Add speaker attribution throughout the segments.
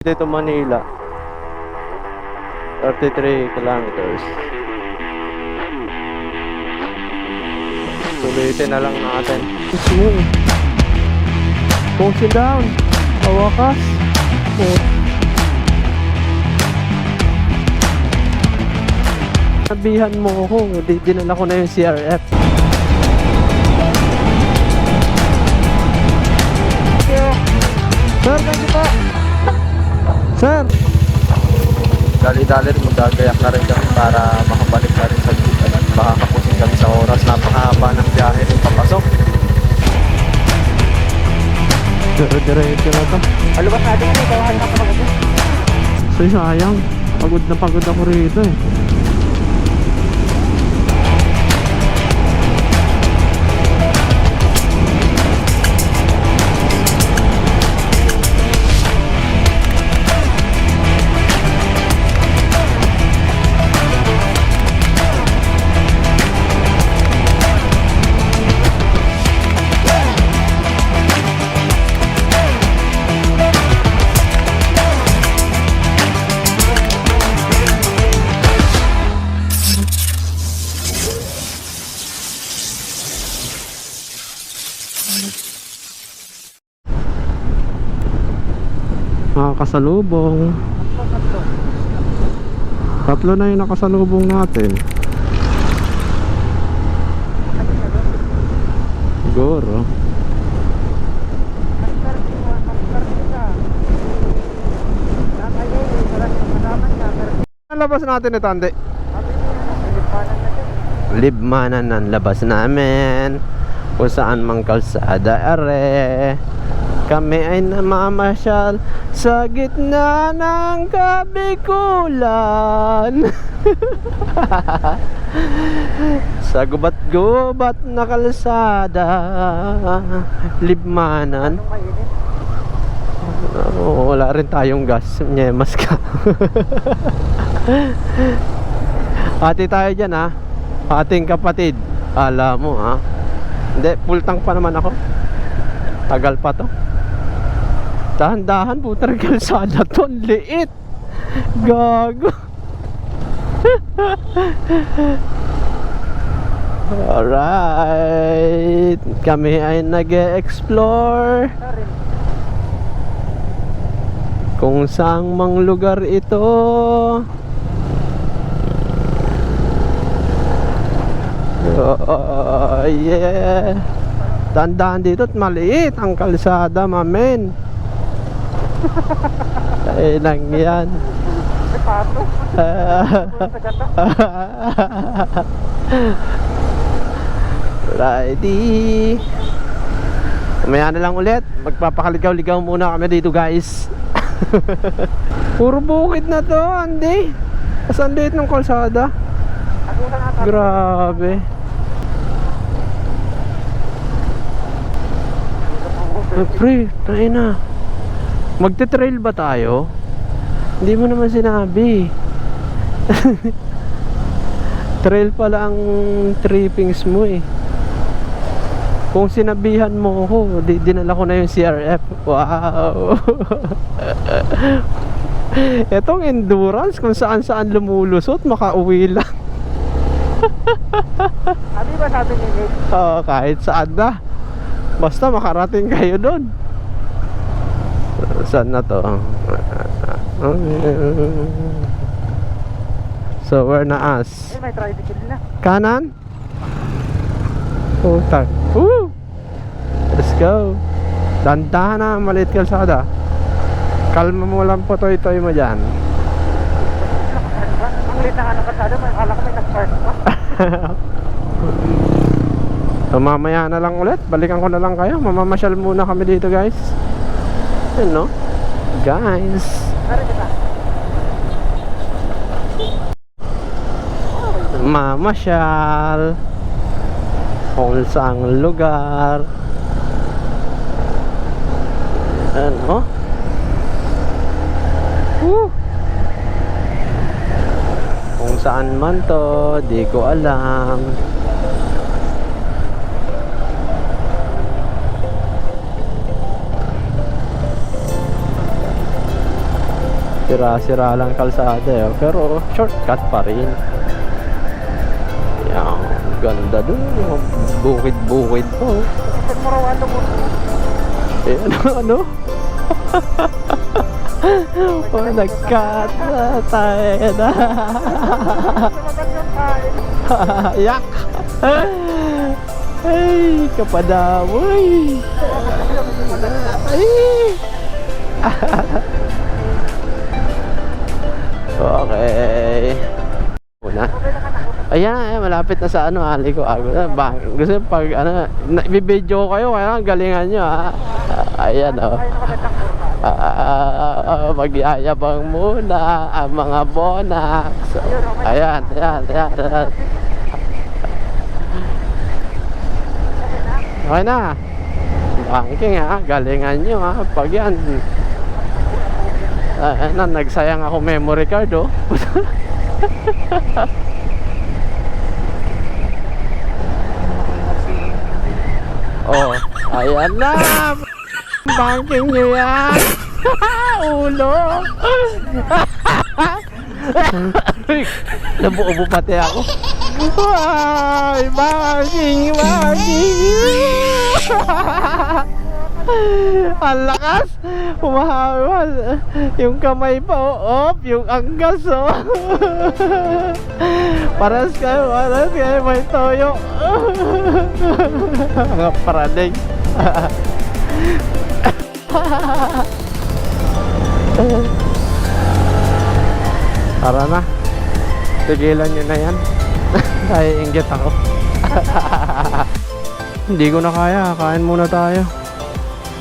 Speaker 1: Dito Manila 33 kilometers. Sulitin na lang natin. Smooth. Pushing down. Pawakas. Sabihan mo ako, dinala ko na yung CRF. Sir, thank you po. Sir! Dali-dali rin, magagayak na rin kami para makabalik na rin sa Gitan at baka kapusin kami sa oras. Napakahaba ng biyahe rin papasok. Dire-diretso na to.
Speaker 2: Alubas natin ano, gawahan na kapag ito.
Speaker 1: So sayang, pagod na pagod ako rito eh. Nakasalubong. Tatlo na yung nakasalubong natin. Siguro. Ang labas natin ito, Ande? Libmanan ang labas namin. Kung saan mang kalsada are. Kami ay namamasyal sa gitna ng kabikulan. Sa gubat-gubat na kalsada. Libmanan. Wala rin tayong gas. Nyemas ka. Ate tayo dyan ha. Ating kapatid. Alam mo ha. Hindi, full tank pa naman ako. Tagal pa to. Dahan-dahan po talaga kalsada to. Liit. Gago. Alright. Kami ay nag-e-explore kung saang mang lugar ito. Oh, yeah. Dahan-dahan dito at maliit ang kalsada, mamen. Ay lang yan.
Speaker 2: Pato.
Speaker 1: Righty. Mamaya na lang ulit. Magpapakaligaw-ligaw muna kami dito, guys. Puro bukid na to, Andy. Saan liit ng kalsada? Grabe. Pre, tayo na. Magte-trail ba tayo? Hindi mo naman sinabi. Trail pala ang trippings mo eh. Kung sinabihan mo ako, dinala ko na yung CRF. Wow. Etong endurance, kung saan-saan lumulusot, makauwi lang.
Speaker 2: Sabi ba sabi ni Nick?
Speaker 1: Oo, kahit saan na. Basta makarating kayo doon. Saan na to? So we're na as
Speaker 2: May tricycle na.
Speaker 1: kanan. Putak. Let's go. Dandahan na, maliit kalsada. Kalma mo lang po, toy-toy mo dyan.
Speaker 2: Ang lit na ng kalsada, akala ko may nag-park pa.
Speaker 1: So mamaya na lang ulit. Balikan ko na lang kayo. Mamamasyal muna kami dito, guys. Yun, no? Guys.
Speaker 2: Meron kita.
Speaker 1: Mamasyal kung saang lugar. Ano? Kung saan man to, di ko alam. Sira-sira lang kalsada eh. Pero shortcut pa rin. Yan, ganda dun. Bukid-bukid po.
Speaker 2: Saan mo raw ano mo?
Speaker 1: Eh, ano? Oh, nag-cut na tayo na.
Speaker 2: Sumagat yung kain.
Speaker 1: Yak! Ay, kapadamoy! Ay! Okay. Una. Ayan, malapit na sa ano, ali ko. Gusto pag ano, i-video kayo, kaya galingan nyo ha. Ayan o. Magyayabang muna ang mga bonax. Ayan. Okay na. Banking ha, galingan nyo ha. Pag yan, nagsayang ako memory card oh. Oh, ayan na. Banking nyo yan. Ulo. Nabuo pati ako. Ay, banking. Ang lakas. Humahawas. Yung kamay pa op. Yung anggas oh. Paras kayo may toyo. Ang paraling. Tara na. Tigilan nyo na yan. Naiinggit ako. Hindi ko na kaya. Kain muna tayo.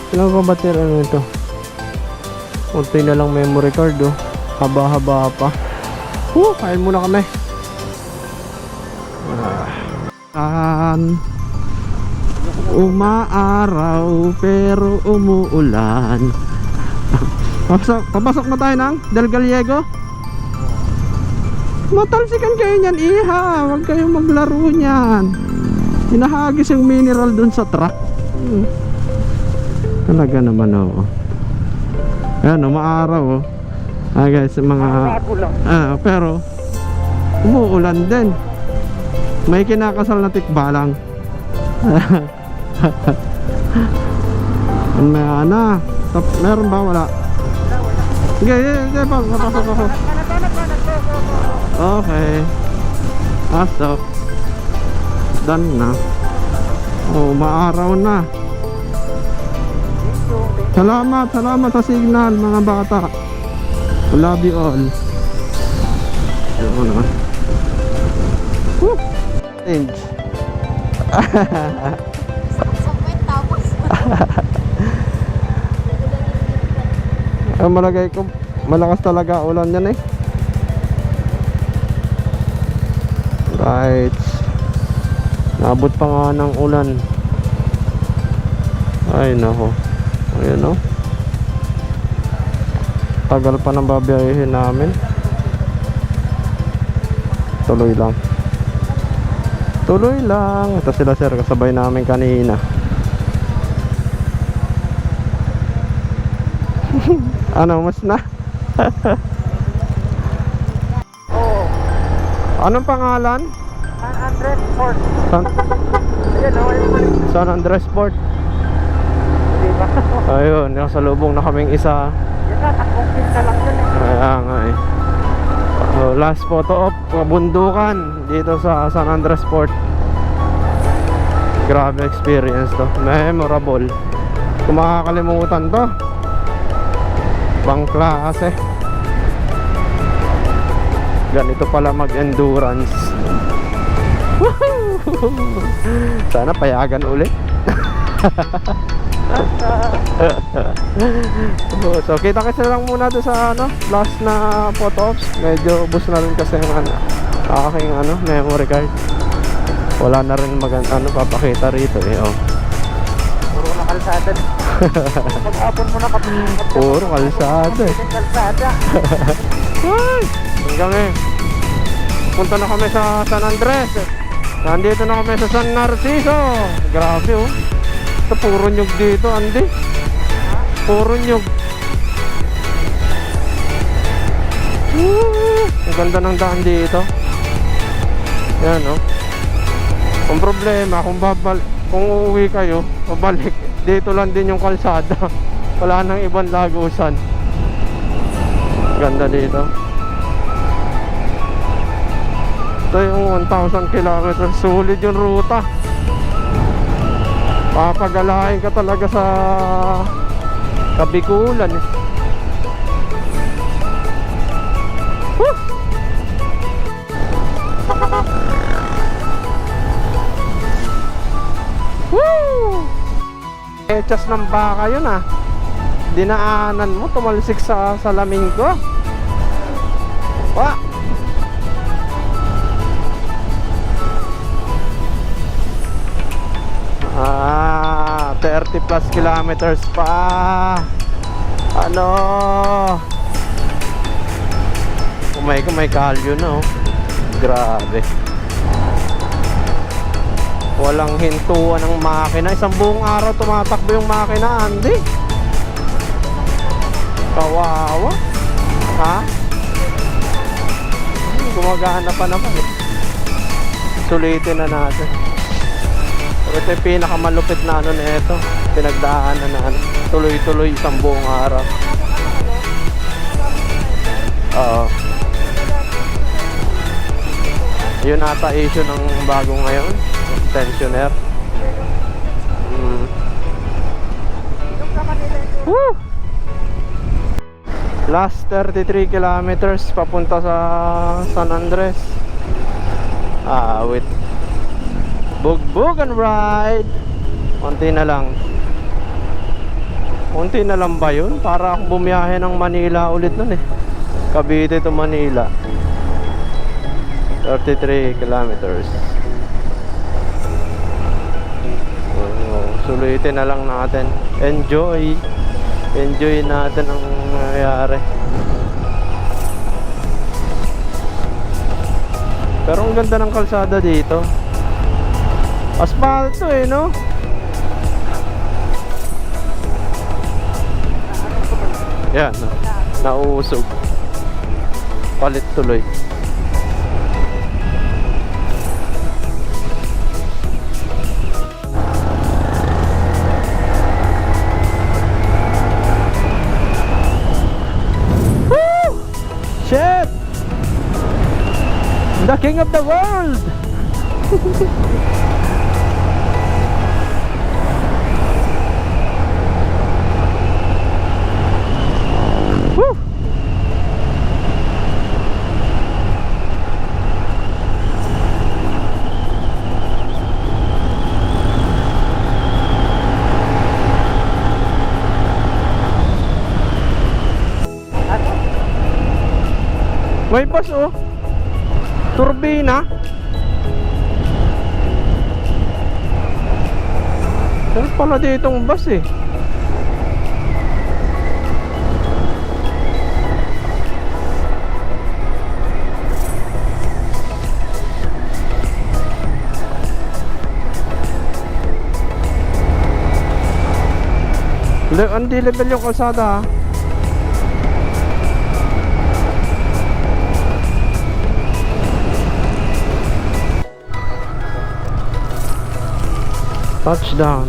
Speaker 1: Ilang ko bater ano ito? Unti na lang memory card oh. Haba-haba pa. Kain muna kami. Umaaraw pero umuulan. Papasok na tayo ng Del Gallego. Matalsikan kayo niyan, iha. Huwag kayong maglaro niyan. Hinahagis yung mineral dun sa truck. Talaga naman oh. Ayan oh, maaraw oh. Guys, mga pero umuulan din. May kinakasal na tikbalang. Meron ba? Wala. Sige, papasok ako. Okay. Pasok. Done na. Oh, maaraw na. Salamat sa signal mga bata. Love you all. Ayun na. Change.
Speaker 3: Tapos
Speaker 1: Malagay ko malakas talaga ulan yan eh. Right. Naabot pa nga ng ulan. Ay nako. Ayan o. Tagal pa ng babiyahin namin. Tuloy lang. Ito sila sir, kasabay namin kanina. Ano, mas na?
Speaker 2: Oo.
Speaker 1: Anong pangalan?
Speaker 2: San Andres Port.
Speaker 1: San,
Speaker 2: Ayan o,
Speaker 1: San Andres Port.
Speaker 2: diba?
Speaker 1: Ayun, nakasalubong na kaming isa.
Speaker 2: Yan na, takbong pinta lang yun eh.
Speaker 1: Kaya nga eh. Last photo op, bundukan dito sa San Andres Port. Grabe experience to, memorable. Kung makakalimutan to, bang klase. Ganito pala mag-endurance. Sana payagan ulit. So kita kasi lang muna doon sa last na photo ops. Medyo ubos na rin kasi ang aking memory card. Wala na rin papakita rito eh oh.
Speaker 2: Puro na kalsada. Pag-hapon mo na
Speaker 1: Puro kalsada eh.
Speaker 2: kalsada.
Speaker 1: Ay! Hanggang eh. Punta na kami sa San Andres. Nandito na kami sa San Narciso. Grabe oh. Ito puro nyug dito, Andy. Puro nyug. Ganda ng daan dito. Yan, no? Kung problema, kung uuwi kayo, pabalik, dito lang din yung kalsada. Wala nang ibang lagusan. Ganda dito. Ito yung 1,000 kilometers. Sulit yung ruta. Papagalain ka talaga sa Kabikulan eh. Woo! Woo! Echas ng baka yun ah. Dinaanan mo, tumalsik sa salamin ko. Wah! 30 plus kilometers pa. Ano? May kalyo na oh. Grabe. Walang hintuan ng makina. Isang buong araw tumatakbo yung makina, Andy. Kawawa. Ha? Gumagana pa naman eh. Sulitin na natin. Ito yung pinakamalupit na ano na ito. Pinagdaanan na ano. Tuloy-tuloy isang buong araw. Oo. Yun ata issue ng bago ngayon. Tensioner. Woo! Last 33 kilometers papunta sa San Andres. Wait. Bugbog and ride. Konti na lang. Konti na lang ba yun? Para akong bumiyahe ng Manila ulit nun eh. Cavite to Manila. 33 kilometers. Sulitin na lang natin. Enjoy. Enjoy natin ang nangyayari. Pero ang ganda ng kalsada dito. Asfalto eh, no? Yan, no? Nauusog. Palit tuloy. Woo! Shit! The king of the world! Woo! May bus oh. Turbina. Meron pala ditong bus eh. Hindi level yung kalsada ha. Touchdown.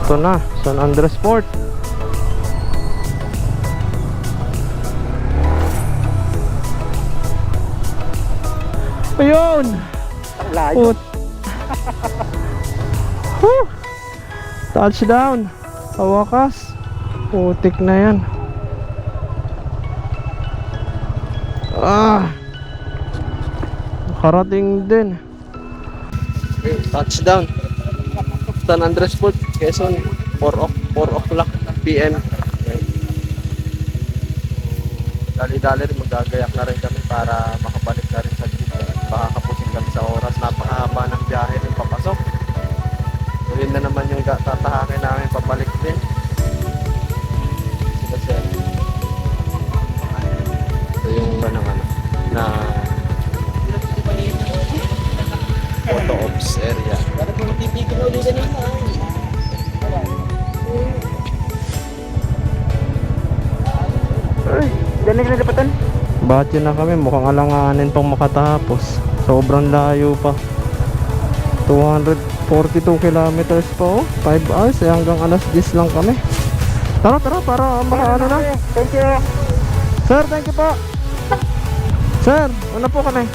Speaker 1: Ito na, San Andres Port. Ayun.
Speaker 2: Layo.
Speaker 1: Touchdown. Kawakas. Putik na yan. Karating din. Touchdown. San Andres Port, Quezon. 4 o'clock PM. Dali-dali rin magagayak na rin kami para makabalik na rin sa jeep. Baka kapusin kami sa oras. Napakahaba ng biyahe ng papasok. So yun na naman yung tatahakin namin pabalik din. Kasi ito yung na photo ops area.
Speaker 2: Ay, dyan na kinalipatan.
Speaker 1: Batyo na kami, mukhang alanganin pang makatapos. Sobrang layo pa. 242 kilometers pa, oh. 5 hours, hanggang alas 10 lang kami. Tara, para makaano na.
Speaker 2: Thank you.
Speaker 1: Sir, thank you po. Sir, una po kami.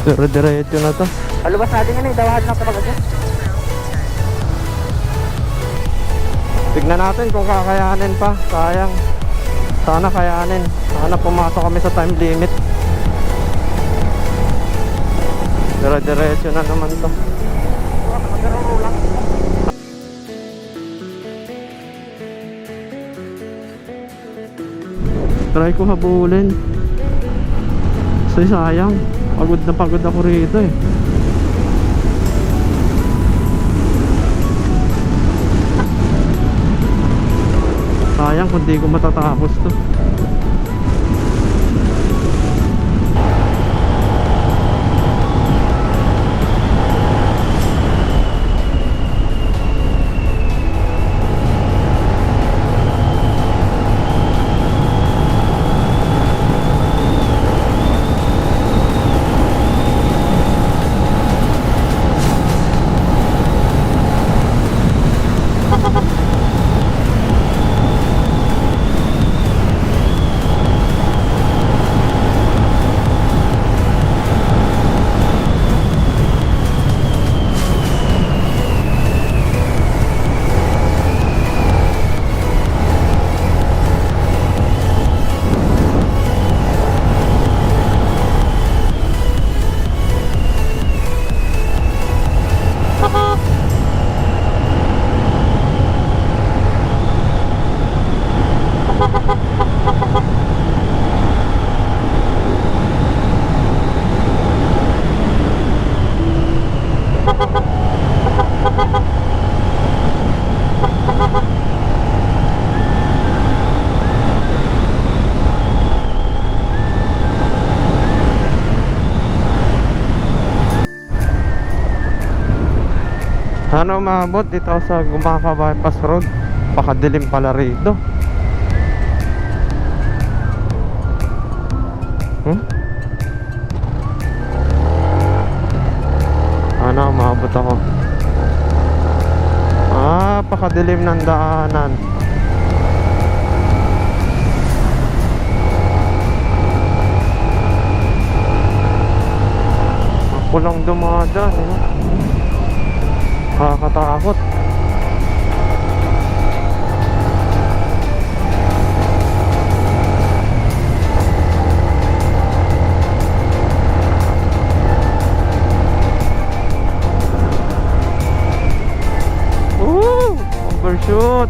Speaker 1: Dire-diretso na to.
Speaker 2: Alubas natin yan eh. Dawahan lang talaga dyan.
Speaker 1: Tignan natin kung kakayanin pa. Sayang. Sana kayanin. Sana pumasok kami sa time limit. Dire-diretso na naman to. Try ko habulin. Sayang. Pagod na pagod ako rito eh. Sayang kung di ko matatapos to. Sana umabot dito sa Gumaca Bypass Road. Pakadilim pala rito. Sana umabot ako. Pakadilim ng daanan. Ako lang dumadaan eh. Nakakatakot. Overshoot.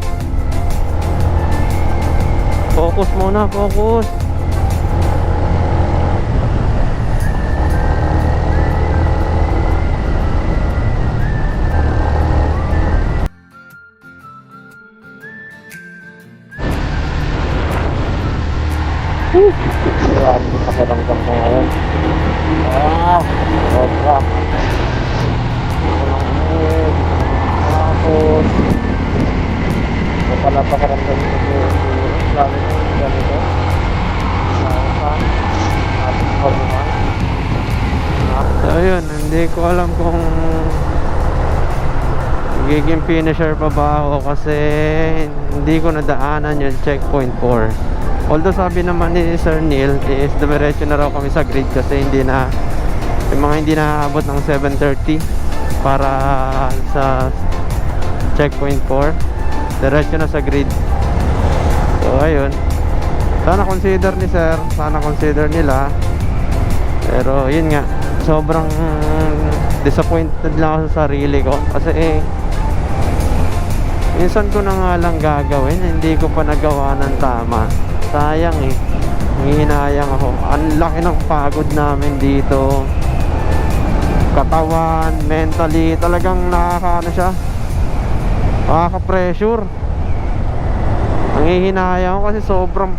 Speaker 1: Focus muna, focus. Grabe sa pakiramdam ko ngayon. Sobra. Walang mood. Tapos ito pala pakiramdam ko ngayon. Lalo na yung ganito. Nausan. Ating hormone. So yun, hindi ko alam kung magiging finisher pa ba ako kasi hindi ko nadaanan yung checkpoint 4. Although sabi naman ni Sir Neil is dumiretso na raw kami sa grid kasi hindi na yung mga hindi naabot ng 7:30 para sa checkpoint 4, diretso na sa grid. So ayun, sana consider ni Sir, sana consider nila. Pero yun nga, sobrang disappointed lang ako sa sarili ko kasi minsan ko na nga lang gagawin, hindi ko pa nagawa ng tama. Sayang eh, hinayang ako. Ang laki ng pagod namin dito, katawan, mentally, talagang nakakaano siya, nakaka-pressure. Nangihinayang ako kasi sobrang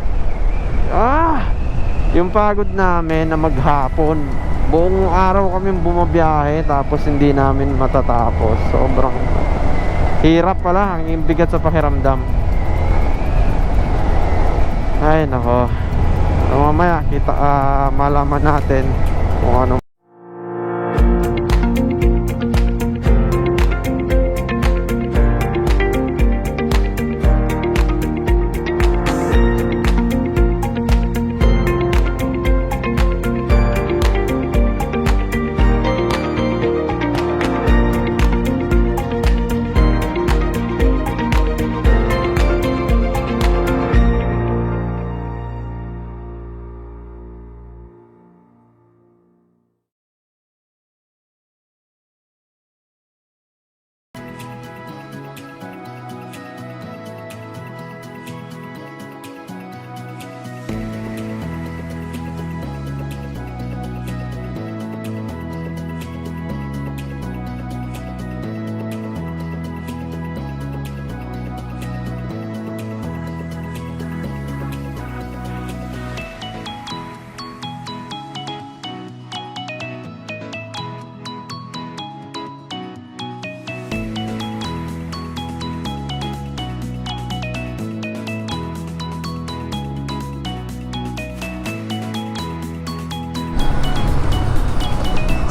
Speaker 1: yung pagod namin na maghapon, buong araw kami bumabiyahe tapos hindi namin matatapos. Sobrang Hirap pala, ang bigat sa pakiramdam. Ay nako. Mamaya kita malaman natin kung ano.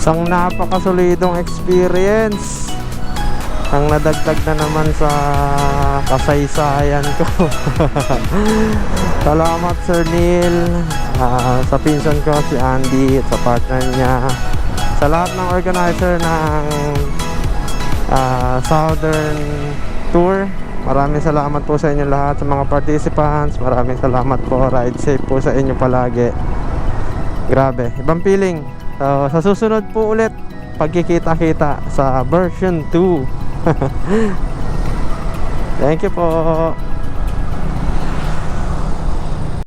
Speaker 1: Isang napakasolidong experience ang nadagdag na naman sa kasaysayan ko. Salamat Sir Neil, sa pinsan ko si Andy at sa partner niya, sa lahat ng organizer ng Southern Tour. Maraming salamat po sa inyo lahat, sa mga participants. Maraming salamat po. Ride safe po sa inyo palagi. Grabe, ibang feeling. So, sa susunod po ulit, pagkikita-kita sa version 2. Thank you po.